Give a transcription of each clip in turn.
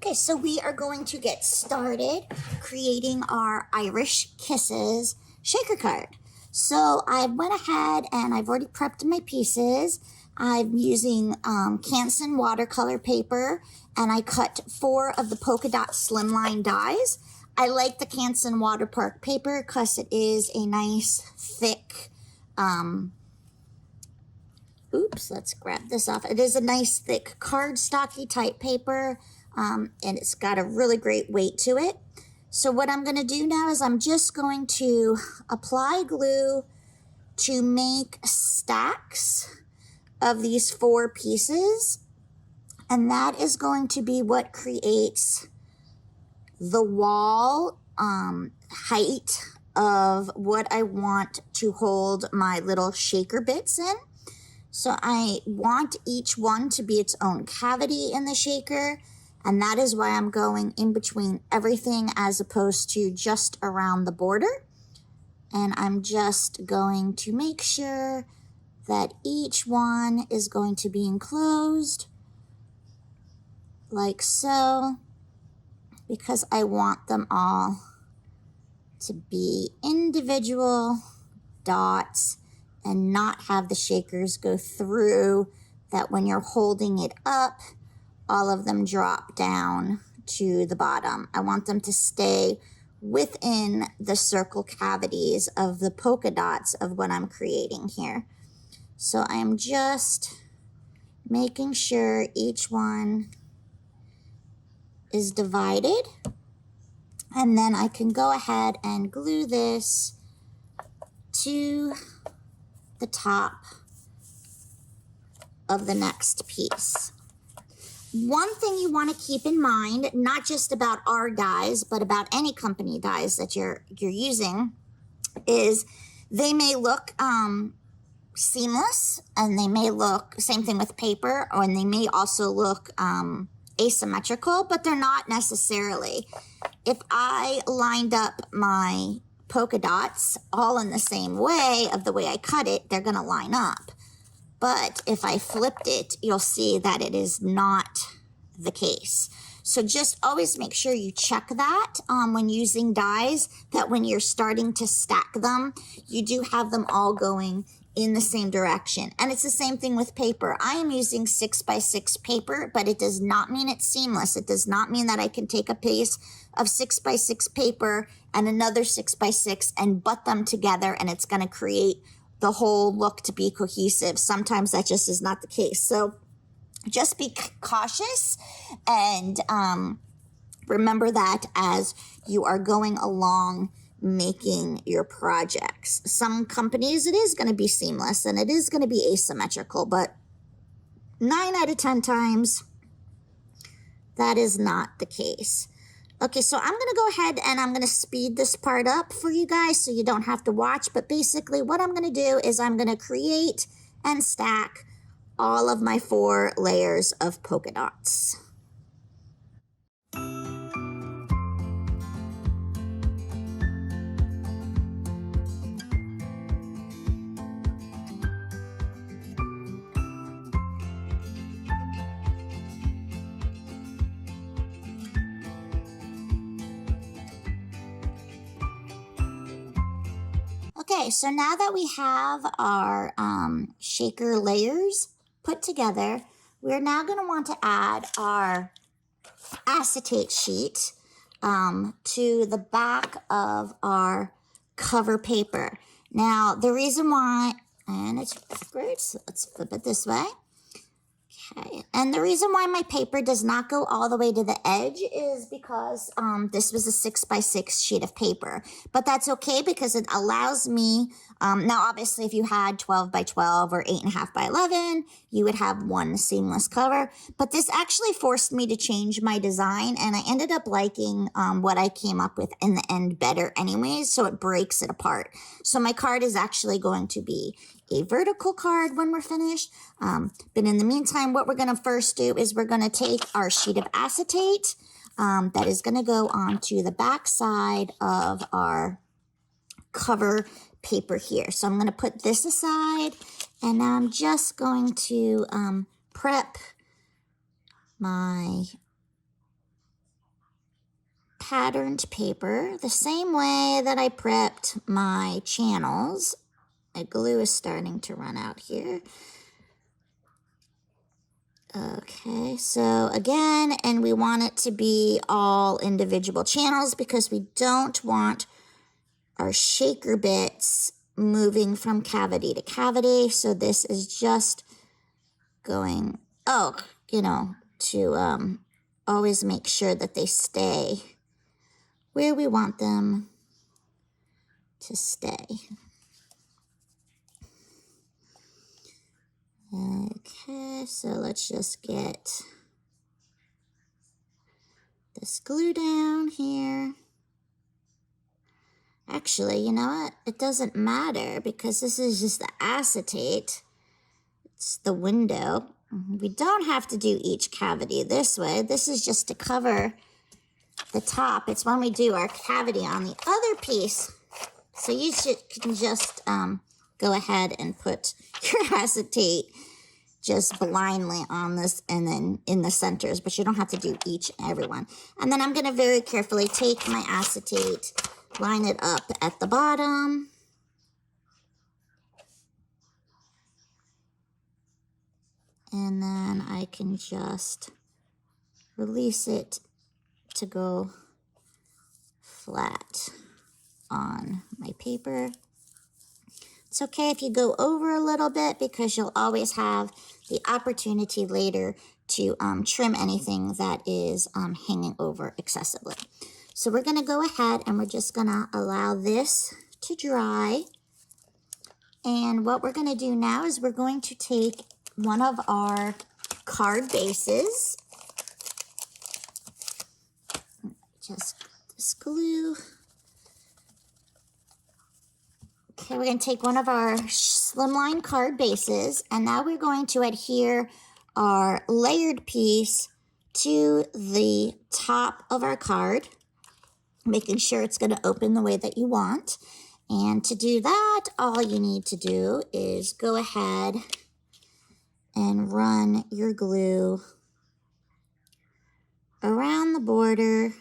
Okay, so we are going to get started creating our Irish Kisses shaker card. So I went ahead and I've already prepped my pieces. I'm using Canson watercolor paper, and I cut 4 of the polka dot slimline dies. I like the Canson waterpark paper because it is a nice thick, oops, let's grab this off. It is a nice thick cardstocky type paper. And it's got a really great weight to it. So what I'm going to do now is I'm just going to apply glue to make stacks of these 4 pieces. And that is going to be what creates the wall height of what I want to hold my little shaker bits in. So I want each one to be its own cavity in the shaker. And that is why I'm going in between everything as opposed to just around the border. And I'm just going to make sure that each one is going to be enclosed like so, because I want them all to be individual dots and not have the shakers go through, that when you're holding it up, all of them drop down to the bottom. I want them to stay within the circle cavities of the polka dots of what I'm creating here. So I'm just making sure each one is divided. And then I can go ahead and glue this to the top of the next piece. One thing you want to keep in mind, not just about our dies, but about any company dies that you're using, is they may look seamless, and they may look, same thing with paper, and they may also look asymmetrical, but they're not necessarily. If I lined up my polka dots all in the same way of the way I cut it, they're going to line up. But if I flipped it, you'll see that it is not the case. So just always make sure you check that when using dies, that when you're starting to stack them, you do have them all going in the same direction. And it's the same thing with paper. I am using 6x6 paper, but it does not mean it's seamless. It does not mean that I can take a piece of 6x6 paper and another 6x6 and butt them together and it's going to create the whole look to be cohesive. Sometimes that just is not the case. So just be cautious and remember that as you are going along making your projects. Some companies, it is going to be seamless and it is going to be asymmetrical, but 9 out of 10 times, that is not the case. Okay, so I'm going to go ahead and I'm going to speed this part up for you guys so you don't have to watch. But basically what I'm going to do is I'm going to create and stack all of my 4 layers of polka dots. Okay, so now that we have our shaker layers put together, we're now going to want to add our acetate sheet to the back of our cover paper. Now, the reason why, and it's great, so let's flip it this way. Okay, and the reason why my paper does not go all the way to the edge is because this was a 6x6 sheet of paper. But that's okay because it allows me, now obviously if you had 12x12 or 8.5x11, you would have one seamless cover. But this actually forced me to change my design, and I ended up liking what I came up with in the end better anyways, so it breaks it apart. So my card is actually going to be a vertical card when we're finished. But in the meantime, what we're going to first do is we're going to take our sheet of acetate that is going to go onto the back side of our cover paper here. So I'm going to put this aside, and now I'm just going to prep my patterned paper the same way that I prepped my channels. My glue is starting to run out here. Okay, so again, and we want it to be all individual channels because we don't want our shaker bits moving from cavity to cavity. So this is just going, to always make sure that they stay where we want them to stay. Okay, so let's just get this glue down here. Actually, you know what? It doesn't matter because this is just the acetate. It's the window. We don't have to do each cavity this way. This is just to cover the top. It's when we do our cavity on the other piece. So you can just go ahead and put your acetate just blindly on this and then in the centers, but you don't have to do each and every one. And then I'm going to very carefully take my acetate, line it up at the bottom. And then I can just release it to go flat on my paper. It's okay if you go over a little bit because you'll always have the opportunity later to trim anything that is hanging over excessively. So we're going to go ahead and we're just going to allow this to dry. And what we're going to do now is we're going to take one of our card bases. Just this glue. Okay, we're going to take one of our slimline card bases, and now we're going to adhere our layered piece to the top of our card, making sure it's going to open the way that you want. And to do that, all you need to do is go ahead and run your glue around the border.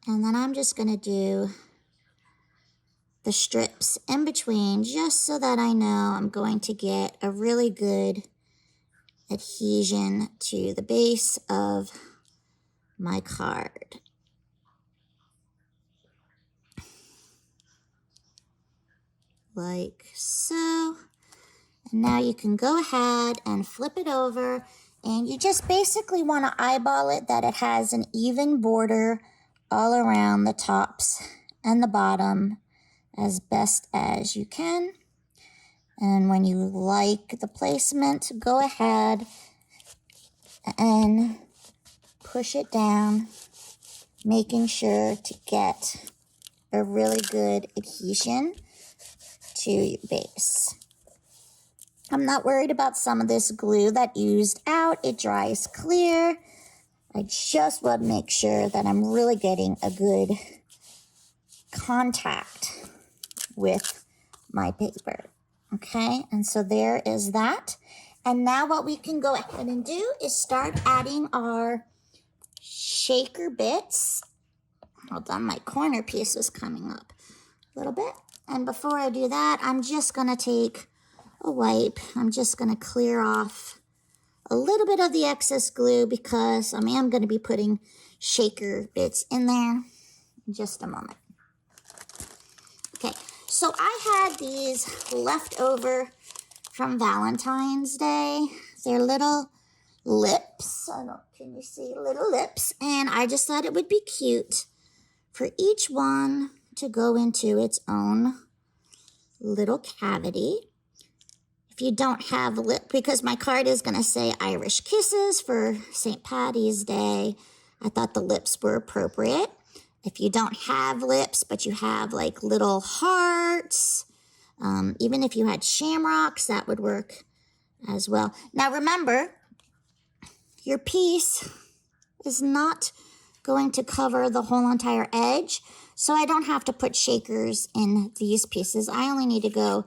And then I'm just going to do the strips in between just so that I know I'm going to get a really good adhesion to the base of my card. Like so. And now you can go ahead and flip it over, and you just basically want to eyeball it that it has an even border all around the tops and the bottom as best as you can. And when you like the placement, go ahead and push it down, making sure to get a really good adhesion to your base. I'm not worried about some of this glue that oozed out. It dries clear. I just want to make sure that I'm really getting a good contact with my paper. Okay, and so there is that. And now what we can go ahead and do is start adding our shaker bits. Hold on, my corner piece is coming up a little bit. And before I do that, I'm just going to take a wipe. I'm just going to clear off a little bit of the excess glue because I am going to be putting shaker bits in there in just a moment. Okay, so I had these left over from Valentine's Day. They're little lips. Can you see little lips? And I just thought it would be cute for each one to go into its own little cavity. If you don't have lip, because my card is going to say Irish Kisses for St. Patty's Day, I thought the lips were appropriate. If you don't have lips, but you have like little hearts, even if you had shamrocks, that would work as well. Now remember, your piece is not going to cover the whole entire edge, so I don't have to put shakers in these pieces. I only need to go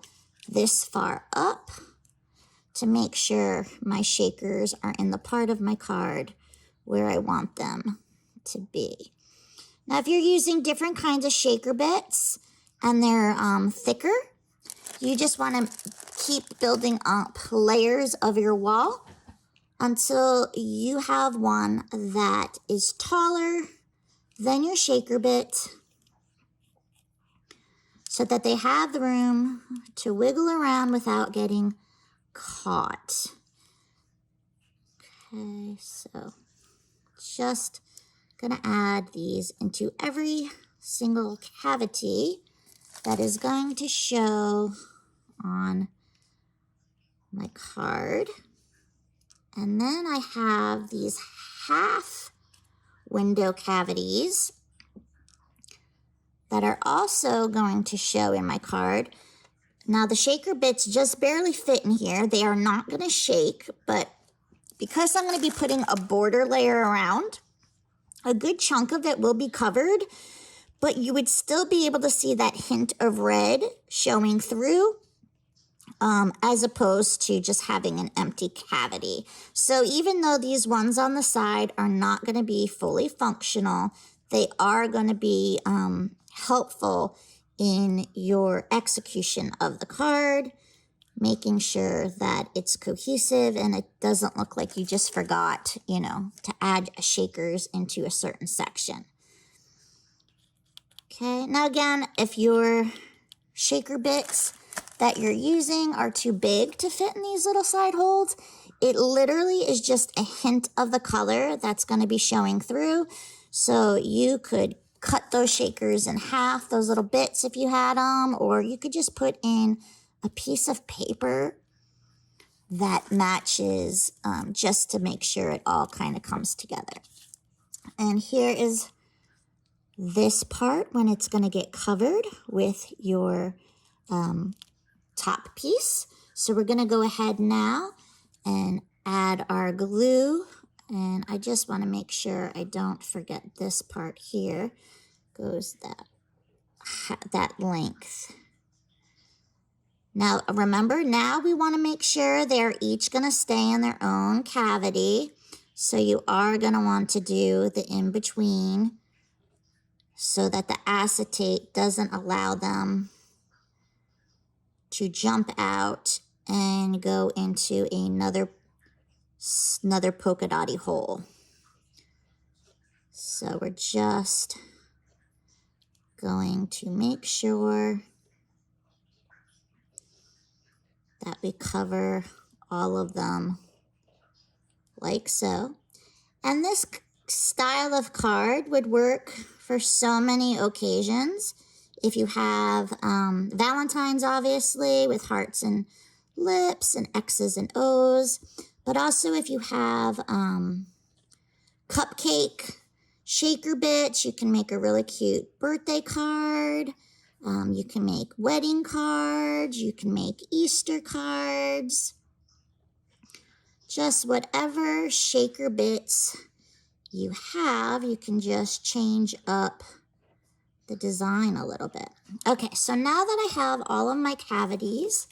this far up to make sure my shakers are in the part of my card where I want them to be. Now, if you're using different kinds of shaker bits and they're thicker, you just want to keep building up layers of your wall until you have one that is taller than your shaker bit so that they have the room to wiggle around without getting caught. Okay, so just gonna add these into every single cavity that is going to show on my card. And then I have these half window cavities that are also going to show in my card. Now the shaker bits just barely fit in here. They are not going to shake, but because I'm going to be putting a border layer around, a good chunk of it will be covered, but you would still be able to see that hint of red showing through, as opposed to just having an empty cavity. So even though these ones on the side are not going to be fully functional, they are going to be helpful in your execution of the card, making sure that it's cohesive and it doesn't look like you just forgot, you know, to add shakers into a certain section. Okay, now again, if your shaker bits that you're using are too big to fit in these little side holes, it literally is just a hint of the color that's going to be showing through. So you could cut those shakers in half, those little bits if you had them, or you could just put in a piece of paper that matches, just to make sure it all kind of comes together. And here is this part when it's going to get covered with your top piece. So we're going to go ahead now and add our glue. And I just want to make sure I don't forget this part here. Goes that length. Now, remember, now we want to make sure they're each going to stay in their own cavity. So you are going to want to do the in-between so that the acetate doesn't allow them to jump out and go into another polka dotty hole. So we're just going to make sure that we cover all of them like so. And this style of card would work for so many occasions. If you have Valentine's, obviously, with hearts and lips and X's and O's, but also if you have cupcake shaker bits, you can make a really cute birthday card. You can make wedding cards. You can make Easter cards. Just whatever shaker bits you have, you can just change up the design a little bit. Okay, so now that I have all of my cavities,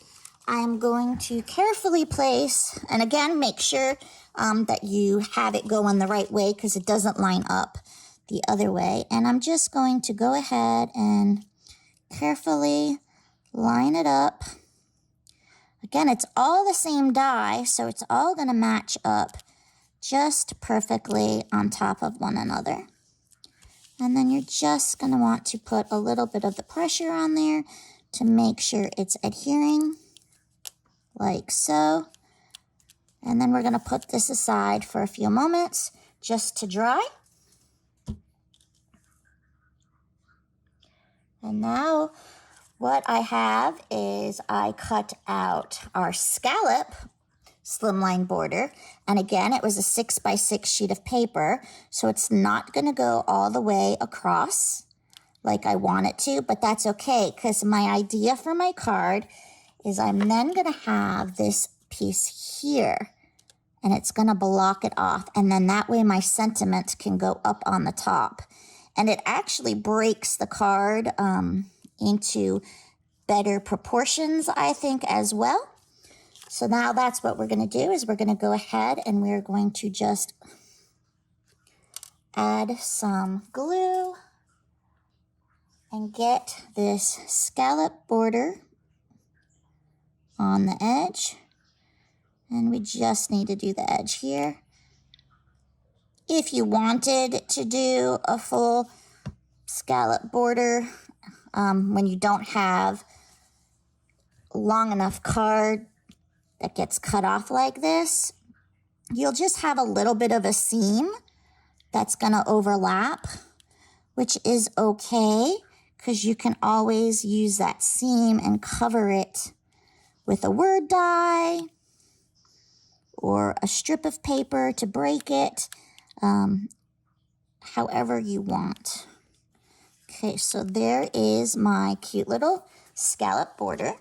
I'm going to carefully place, and again, make sure that you have it going the right way because it doesn't line up the other way. And I'm just going to go ahead and carefully line it up. Again, it's all the same die, so it's all going to match up just perfectly on top of one another. And then you're just going to want to put a little bit of the pressure on there to make sure it's adhering, like so. And then we're going to put this aside for a few moments just to dry. And now what I have is I cut out our scallop slimline border. And again, it was a 6x6 sheet of paper, so it's not going to go all the way across like I want it to, but that's okay because my idea for my card is I'm then going to have this piece here and it's going to block it off. And then that way my sentiment can go up on the top. And it actually breaks the card into better proportions, I think, as well. So now that's what we're going to do is we're going to go ahead and we're going to just add some glue and get this scallop border on the edge. And we just need to do the edge here. If you wanted to do a full scallop border when you don't have long enough card that gets cut off like this, you'll just have a little bit of a seam that's going to overlap, which is okay because you can always use that seam and cover it with a word die or a strip of paper to break it, however you want. Okay, so there is my cute little scallop border.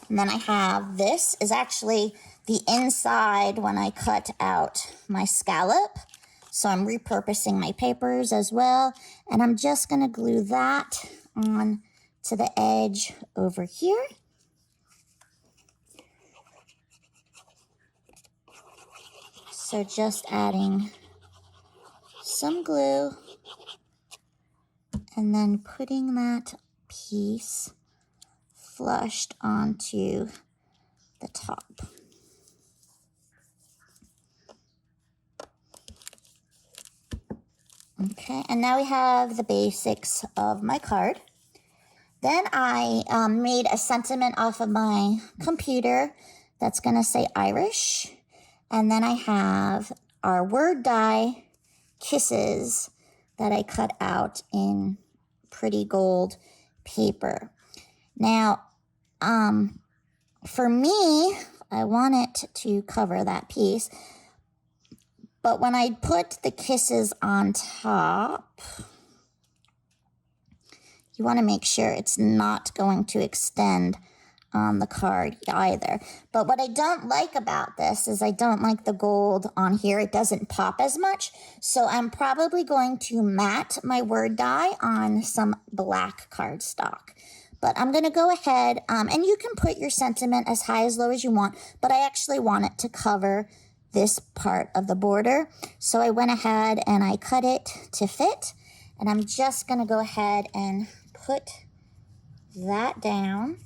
And then I have, this is actually the inside when I cut out my scallop. So I'm repurposing my papers as well. And I'm just going to glue that on to the edge over here. So just adding some glue and then putting that piece flushed onto the top. Okay, and now we have the basics of my card. Then I made a sentiment off of my computer that's going to say Irish. And then I have our word die kisses that I cut out in pretty gold paper. Now, for me, I want it to cover that piece. But when I put the kisses on top, you want to make sure it's not going to extend on the card either. But what I don't like about this is I don't like the gold on here. It doesn't pop as much. So I'm probably going to mat my word die on some black cardstock. But I'm going to go ahead, and you can put your sentiment as high as low as you want, but I actually want it to cover this part of the border. So I went ahead and I cut it to fit, and I'm just going to go ahead and put that down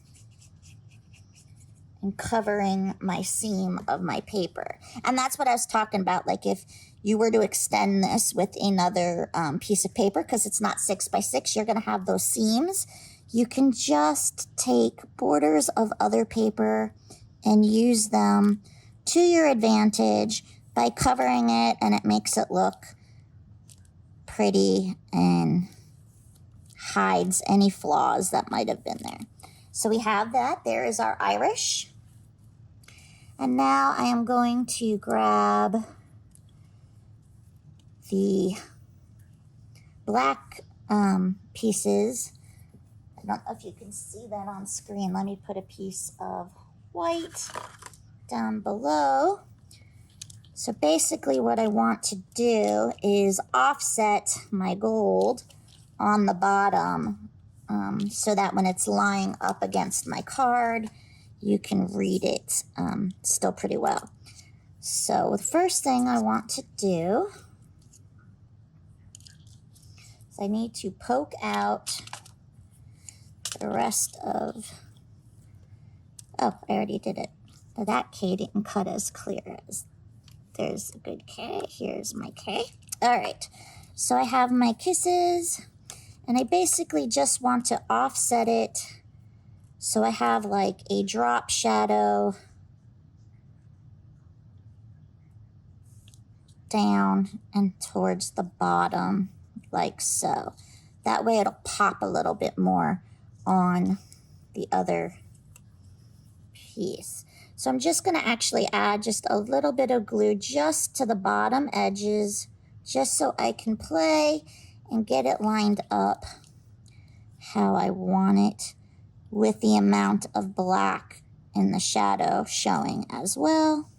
and covering my seam of my paper. And that's what I was talking about. Like if you were to extend this with another piece of paper, because it's not 6 by 6, you're going to have those seams. You can just take borders of other paper and use them to your advantage by covering it, and it makes it look pretty and hides any flaws that might have been there. So we have that. There is our Irish. And now I am going to grab the black pieces. I don't know if you can see that on screen. Let me put a piece of white down below. So basically what I want to do is offset my gold on the bottom so that when it's lying up against my card, you can read it still pretty well. So the first thing I want to do is I need to poke out the rest of, oh, I already did it. Now that K didn't cut as clear as, there's a good K, here's my K. All right, so I have my kisses, and I basically just want to offset it so I have like a drop shadow down and towards the bottom, like so. That way it'll pop a little bit more on the other piece. So I'm just going to actually add just a little bit of glue just to the bottom edges, just so I can play and get it lined up how I want it, with the amount of black in the shadow showing as well.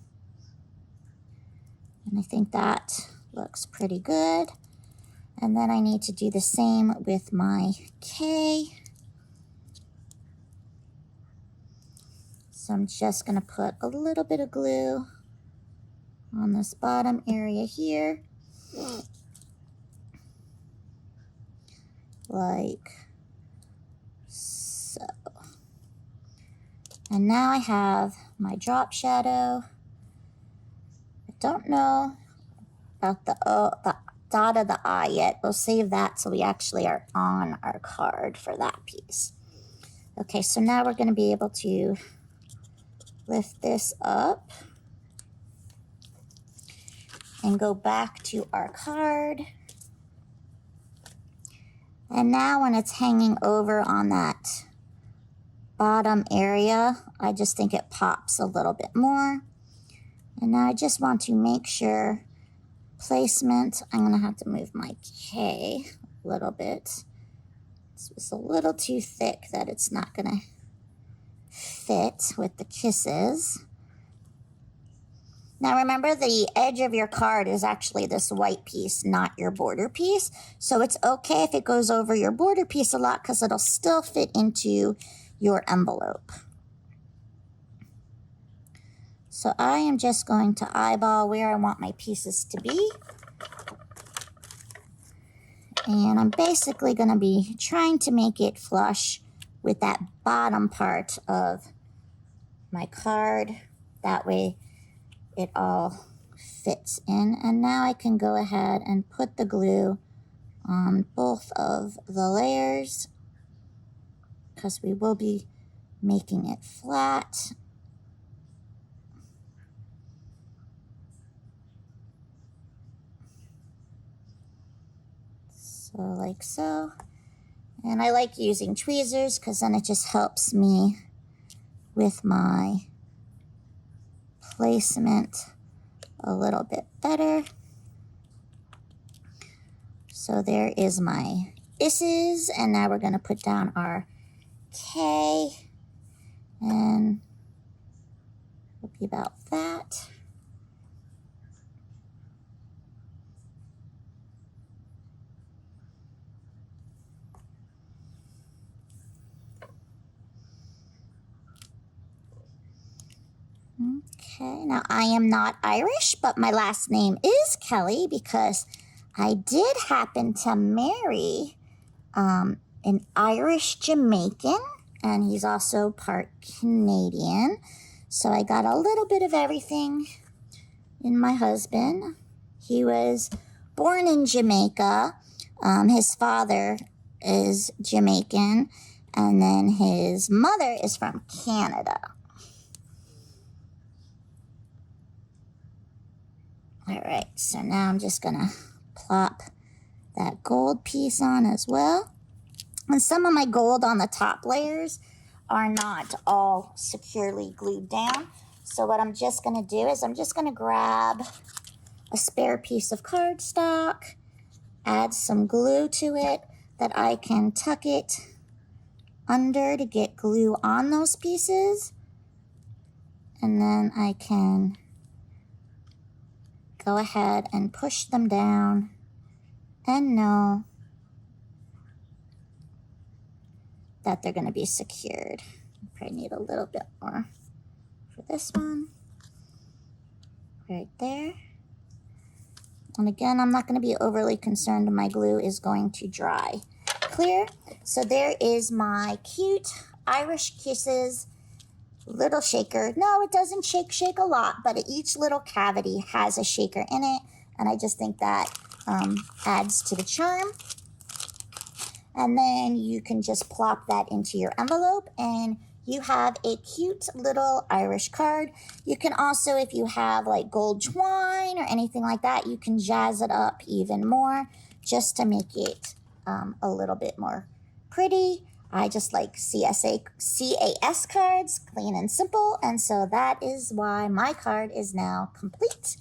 And I think that looks pretty good. And then I need to do the same with my K. So I'm just going to put a little bit of glue on this bottom area here. Like so. And now I have my drop shadow. I don't know about the dot of the eye yet. We'll save that so we actually are on our card for that piece. Okay, so now we're going to be able to lift this up and go back to our card. And now when it's hanging over on that bottom area, I just think it pops a little bit more. And now I just want to make sure placement, I'm going to have to move my K a little bit. This was a little too thick that it's not going to fit with the kisses. Now remember, the edge of your card is actually this white piece, not your border piece. So it's okay if it goes over your border piece a lot because it'll still fit into your envelope. So I am just going to eyeball where I want my pieces to be. And I'm basically going to be trying to make it flush with that bottom part of my card. That way it all fits in. And now I can go ahead and put the glue on both of the layers because we will be making it flat. So like so. And I like using tweezers because then it just helps me with my placement a little bit better. So there is my S's, and now we're going to put down our K, and it'll be about that. Okay, now I am not Irish, but my last name is Kelly because I did happen to marry an Irish Jamaican, and he's also part Canadian. So I got a little bit of everything in my husband. He was born in Jamaica. His father is Jamaican, and then his mother is from Canada. All right, so now I'm just gonna plop that gold piece on as well. And some of my gold on the top layers are not all securely glued down. So what I'm just gonna do is I'm just gonna grab a spare piece of cardstock, add some glue to it that I can tuck it under to get glue on those pieces. And then I can go ahead and push them down and know that they're going to be secured. Probably need a little bit more for this one. Right there. And again, I'm not going to be overly concerned my glue is going to dry clear. So there is my cute Irish Kisses little shaker. No, it doesn't shake a lot, but each little cavity has a shaker in it, and I just think that adds to the charm. And then you can just plop that into your envelope, and you have a cute little Irish card. You can also, if you have like gold twine or anything like that, you can jazz it up even more just to make it a little bit more pretty. I just like CAS cards, clean and simple, and so that is why my card is now complete.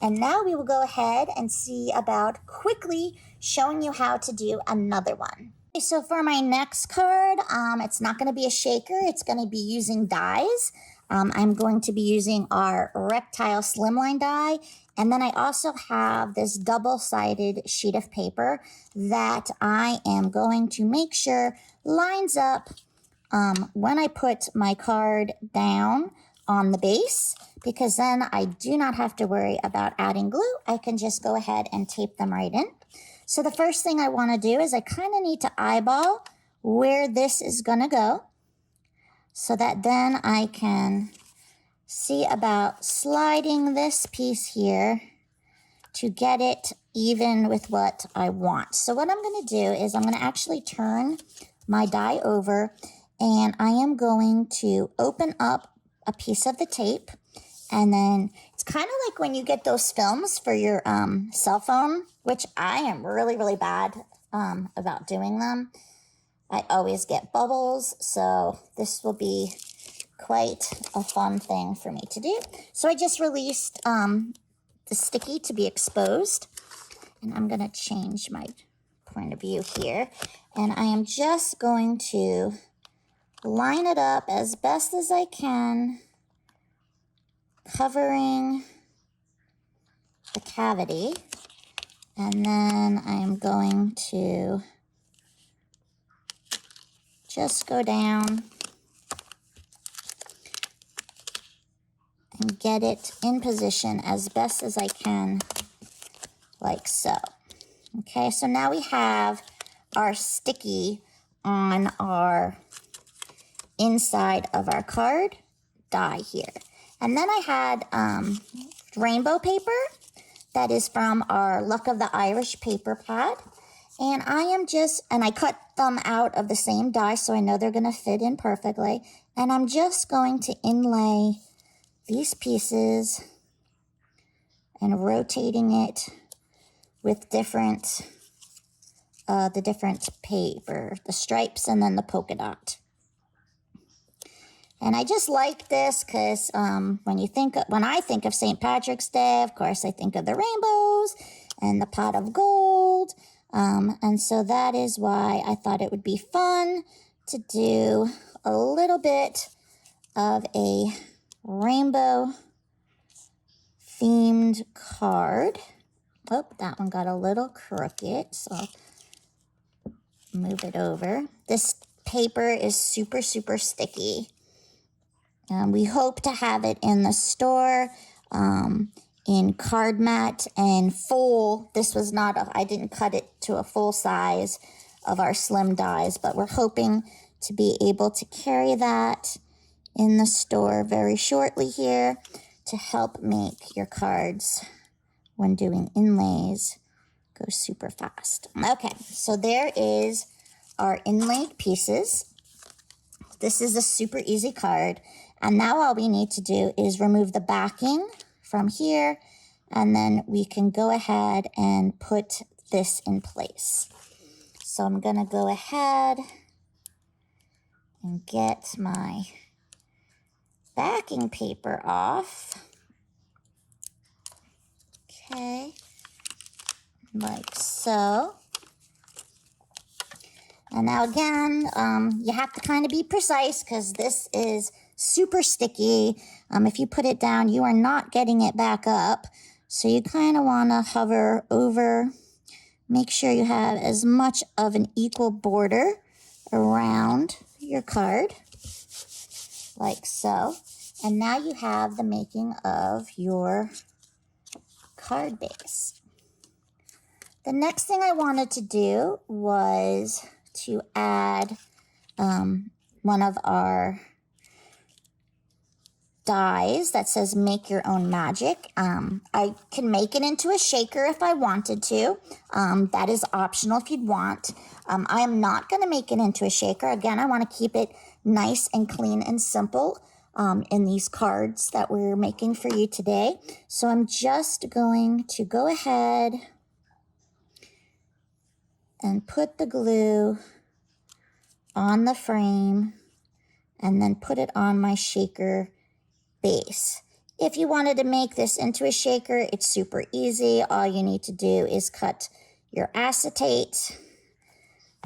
And now we will go ahead and see about quickly showing you how to do another one. Okay, so for my next card, it's not going to be a shaker. It's going to be using dies. I'm going to be using our Rectile Slimline die. And then I also have this double-sided sheet of paper that I am going to make sure lines up when I put my card down on the base, because then I do not have to worry about adding glue. I can just go ahead and tape them right in. So the first thing I want to do is I kind of need to eyeball where this is going to go so that then I can see about sliding this piece here to get it even with what I want. So what I'm going to do is I'm going to actually turn my die over, and I am going to open up a piece of the tape, and then it's kind of like when you get those films for your cell phone, which I am really, really bad about doing them. I always get bubbles, so this will be quite a fun thing for me to do. So I just released the sticky to be exposed, and I'm going to change my point of view here, and I am just going to line it up as best as I can, covering the cavity, and then I am going to just go down and get it in position as best as I can, like so. Okay, so now we have our sticky on our inside of our card die here. And then I had rainbow paper that is from our Luck of the Irish paper pad. And I cut them out of the same die so I know they're going to fit in perfectly. And I'm just going to inlay these pieces and rotating it with the different paper, the stripes and then the polka dot. And I just like this because when I think of St. Patrick's Day, of course, I think of the rainbows and the pot of gold. And so that is why I thought it would be fun to do a little bit of a rainbow themed card. Oh, that one got a little crooked, so I'll move it over. This paper is super, super sticky. We hope to have it in the store in card mat and full. This was not, I didn't cut it to a full size of our slim dies, but we're hoping to be able to carry that in the store very shortly here to help make your cards when doing inlays go super fast. Okay, so there is our inlaid pieces. This is a super easy card. And now all we need to do is remove the backing from here, and then we can go ahead and put this in place. So I'm going to go ahead and get my backing paper off. Okay, like so. And now again, you have to kind of be precise because this is super sticky. If you put it down, you are not getting it back up. So you kind of want to hover over, make sure you have as much of an equal border around your card, like so. And now you have the making of your card base. The next thing I wanted to do was to add one of our dies that says make your own magic. I can make it into a shaker if I wanted to. That is optional if you'd want. I am not going to make it into a shaker. Again, I want to keep it nice and clean and simple in these cards that we're making for you today. So I'm just going to go ahead and put the glue on the frame and then put it on my shaker base. If you wanted to make this into a shaker, it's super easy. All you need to do is cut your acetate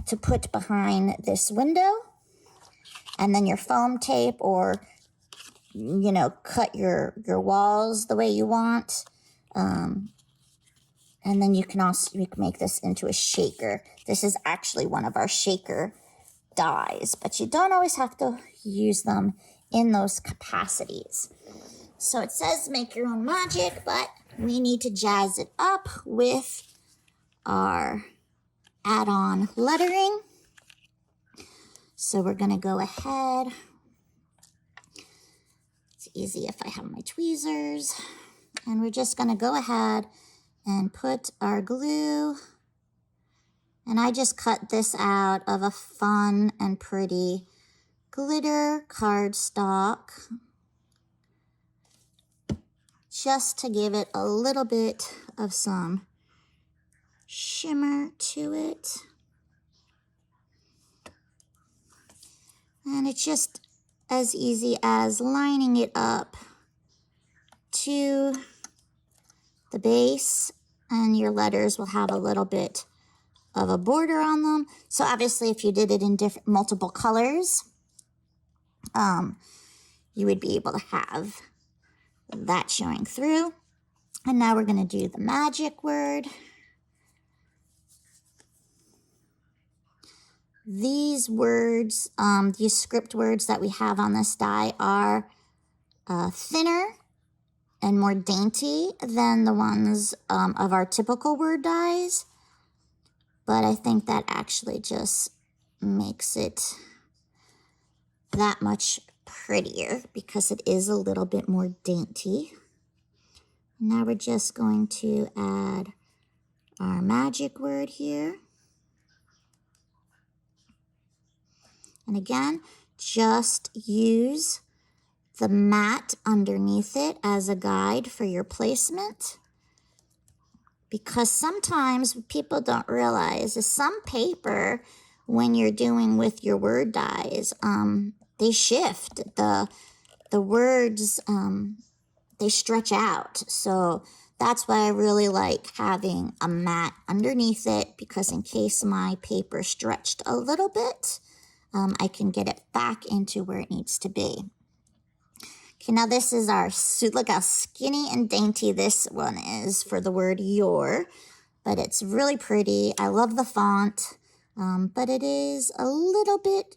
to put behind this window, and then your foam tape, or cut your walls the way you want. And then you can make this into a shaker. This is actually one of our shaker dies, but you don't always have to use them in those capacities. So it says make your own magic, but we need to jazz it up with our add-on lettering. So we're going to go ahead. It's easy if I have my tweezers. And we're just going to go ahead and put our glue. And I just cut this out of a fun and pretty glitter cardstock, just to give it a little bit of some shimmer to it. And it's just as easy as lining it up to the base, and your letters will have a little bit of a border on them. So obviously if you did it in multiple colors, you would be able to have that showing through. And now we're going to do the magic word. These words, these script words that we have on this die are thinner and more dainty than the ones of our typical word dies. But I think that actually just makes it that much prettier because it is a little bit more dainty. Now we're just going to add our magic word here. And again, just use the mat underneath it as a guide for your placement. Because sometimes what people don't realize is some paper, when you're doing with your word dies, they shift. The words, they stretch out. So that's why I really like having a mat underneath it, because in case my paper stretched a little bit, I can get it back into where it needs to be. Okay, now this is our suit. Look how skinny and dainty this one is for the word your, but it's really pretty. I love the font, but it is a little bit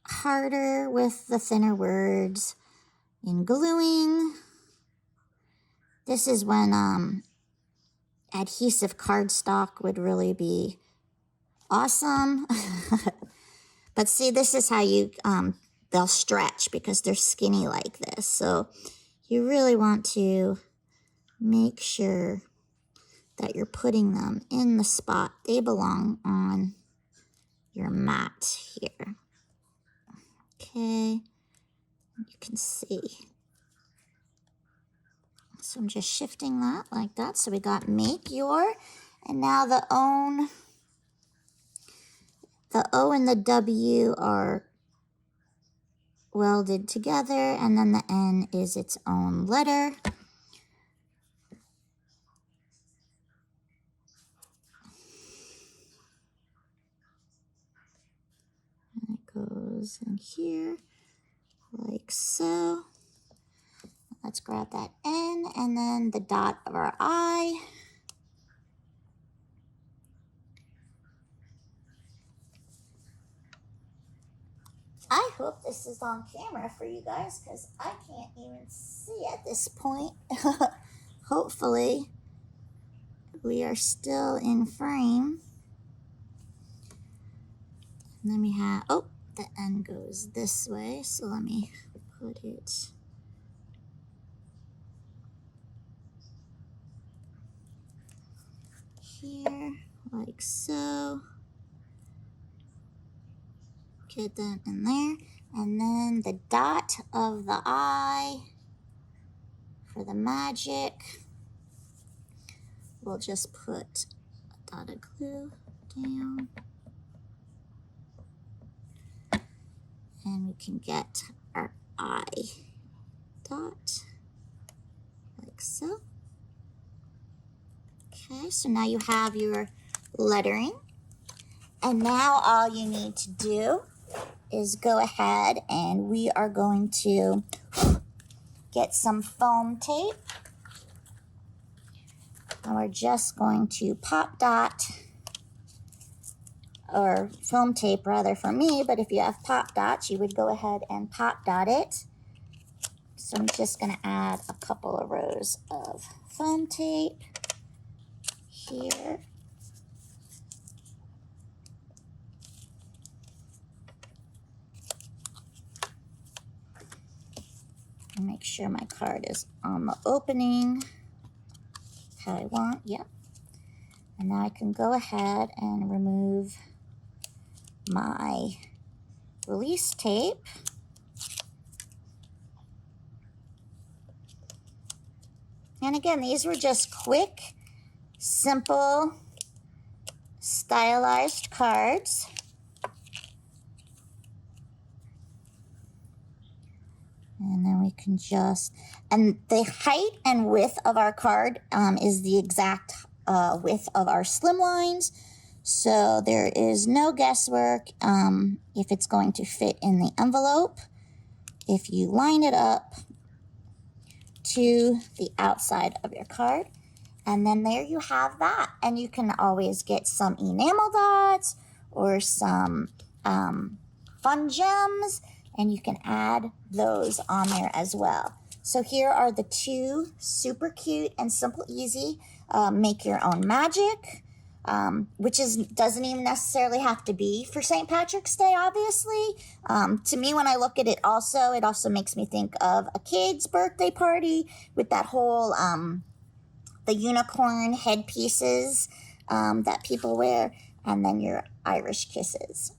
harder with the thinner words in gluing. This is when adhesive cardstock would really be awesome. But see, this is how you, they'll stretch because they're skinny like this. So you really want to make sure that you're putting them in the spot they belong on your mat here. Okay, you can see. So I'm just shifting that like that. So we got make your, and now the own. The O and the W are welded together, and then the N is its own letter. And it goes in here, like so. Let's grab that N, and then the dot of our I. I hope this is on camera for you guys, because I can't even see at this point. Hopefully, we are still in frame. And then we have, oh, the N goes this way, so let me put it here, like so. Get that in there, and then the dot of the I for the magic. We'll just put a dot of glue down, and we can get our I dot like so. Okay, so now you have your lettering, and now all you need to do is go ahead and we are going to get some foam tape, and we're just going to pop dot or foam tape rather for me, but if you have pop dots, you would go ahead and pop dot it. So I'm just going to add a couple of rows of foam tape here. And make sure my card is on the opening how I want. Yep. And now I can go ahead and remove my release tape. And again, these were just quick, simple, stylized cards. And then we can just, and the height and width of our card is the exact width of our slimlines. So there is no guesswork if it's going to fit in the envelope. If you line it up to the outside of your card, and then there you have that. And you can always get some enamel dots or some fun gems, and you can add those on there as well. So here are the two super cute and simple, easy make your own magic, which doesn't even necessarily have to be for St. Patrick's Day, obviously. To me, when I look at it also makes me think of a kid's birthday party with that whole the unicorn headpieces that people wear, and then your Irish kisses.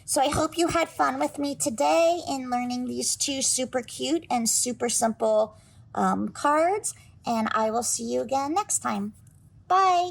So I hope you had fun with me today in learning these two super cute and super simple cards, and I will see you again next time. Bye.